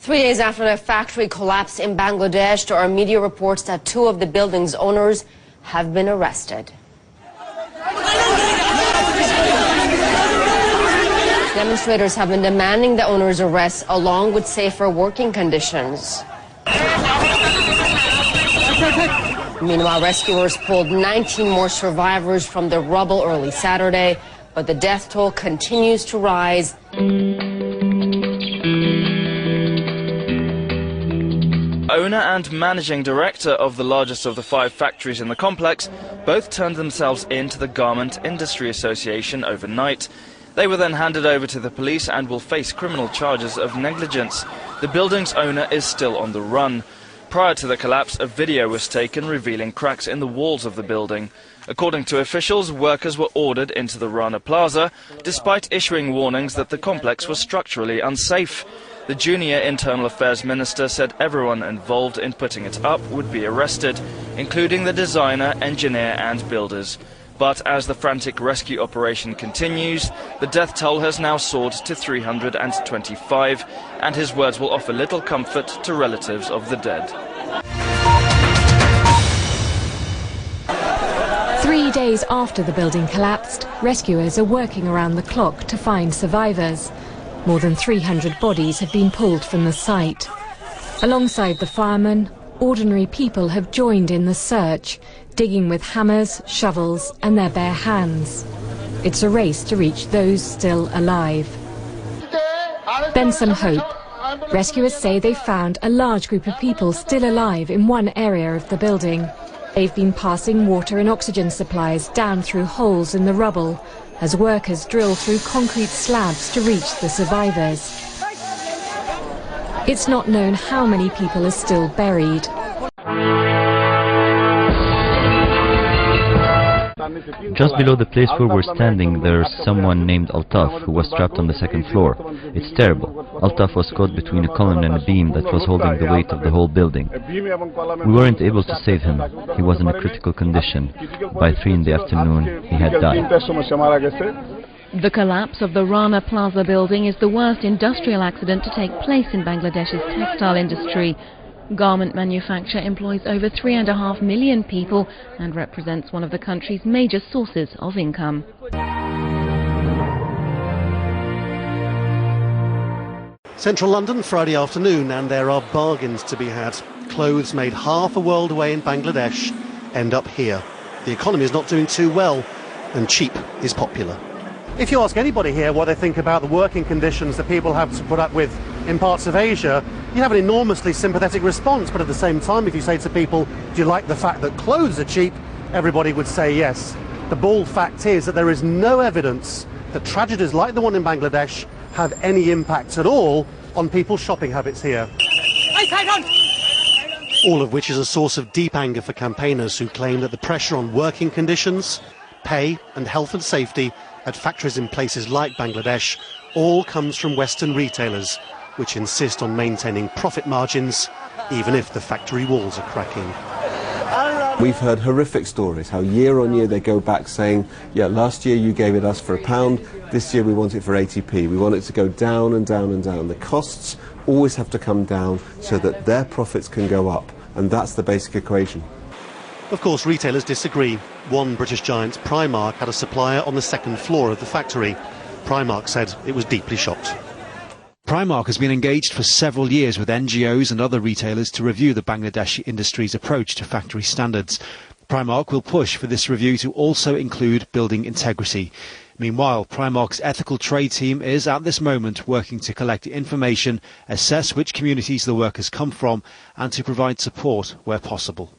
3 days after the factory collapse in Bangladesh, there are media reports that 2 of the building's owners have been arrested. Demonstrators have been demanding the owners' arrest along with safer working conditions. Meanwhile, rescuers pulled 19 more survivors from the rubble early Saturday, but the death toll continues to rise. Owner and managing director of the largest of the 5 factories in the complex both turned themselves in to the Garment Industry Association overnight. They were then handed over to the police and will face criminal charges of negligence. The building's owner is still on the run. Prior to the collapse, a video was taken revealing cracks in the walls of the building. According to officials, workers were ordered into the Rana Plaza, despite issuing warnings that the complex was structurally unsafe. The junior Internal Affairs Minister said everyone involved in putting it up would be arrested, including the designer, engineer and builders. But as the frantic rescue operation continues, the death toll has now soared to 325, and his words will offer little comfort to relatives of the dead. 3 days after the building collapsed, rescuers are working around the clock to find survivors. More than 300 bodies have been pulled from the site. Alongside the firemen, ordinary people have joined in the search, digging with hammers, shovels and their bare hands. It's a race to reach those still alive. Then some hope. Rescuers say they found a large group of people still alive in one area of the building. They've been passing water and oxygen supplies down through holes in the rubble as workers drill through concrete slabs to reach the survivors. It's not known how many people are still buried. Just below the place where we're standing, there's someone named Altaf who was trapped on the 2nd floor. It's terrible. Altaf was caught between a column and a beam that was holding the weight of the whole building. We weren't able to save him. He was in a critical condition. By 3 in the afternoon, he had died. The collapse of the Rana Plaza building is the worst industrial accident to take place in Bangladesh's textile industry. Garment manufacture employs over 3.5 million people and represents one of the country's major sources of income. Central London, Friday afternoon, and there are bargains to be had. Clothes made half a world away in Bangladesh end up here. The economy is not doing too well, and cheap is popular. If you ask anybody here what they think about the working conditions that people have to put up with in parts of Asia, you have an enormously sympathetic response, but at the same time, if you say to people, do you like the fact that clothes are cheap, everybody would say yes. The bald fact is that there is no evidence that tragedies like the one in Bangladesh have any impact at all on people's shopping habits here. All of which is a source of deep anger for campaigners who claim that the pressure on working conditions, pay and health and safety at factories in places like Bangladesh all comes from Western retailers, which insist on maintaining profit margins even if the factory walls are cracking. We've heard horrific stories, how year on year they go back saying, yeah, last year you gave it us for £1, this year we want it for 80p. We want it to go down and down and down. The costs always have to come down so that their profits can go up, and that's the basic equation. Of course, retailers disagree. One British giant, Primark, had a supplier on the 2nd floor of the factory. Primark said it was deeply shocked. Primark has been engaged for several years with NGOs and other retailers to review the Bangladeshi industry's approach to factory standards. Primark will push for this review to also include building integrity. Meanwhile, Primark's ethical trade team is at this moment working to collect information, assess which communities the workers come from and to provide support where possible.